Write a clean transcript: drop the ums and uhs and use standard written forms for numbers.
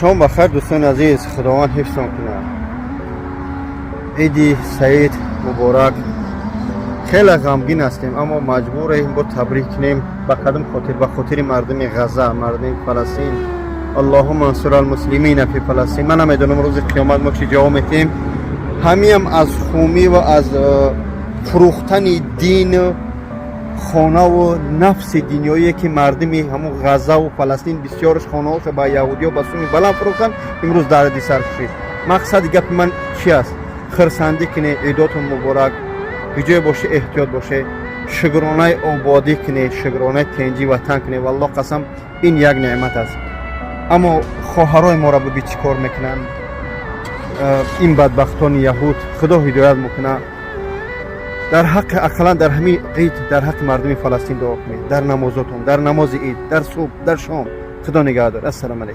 شام بخیر دوستان عزیز، خداوند حفظتان کنه. عید سعید مبارک. خیلی غمگین هستیم اما مجبوریم با تبریک کنیم به کدام خاطر؟ به خاطر مردم غزه، مردم فلسطین. اللهم انصر المسلمین فی فلسطین. من نمیدونم روز قیامت ما چی جواب میتیم. همیم از خومی و از فروختن دین خانه و نفس دنیایی که مردمی همون غزه و فلسطین بسیارش خانه هاش با یهودی و با سومی بلند فروختن، امروز دردی سر کشید. مقصد گپ من چی است؟ خرسندی کنه، عیداتون مبارک، بجای باشه احتیاط باشه، شکرانه آبادی کنه، شکرانه تنجی وطن کنه. والله قسم این یک نعمت است. اما خواهرای ما را ببین چی کار میکنن این بدبختان یهود. خدا هدایت میکنه. در حق اقلا در همین عید در حق مردم فلسطین دعا کنید، در نمازاتون، در نماز عید، در صبح، در شام. خدا نگهدار. السلام علیکم.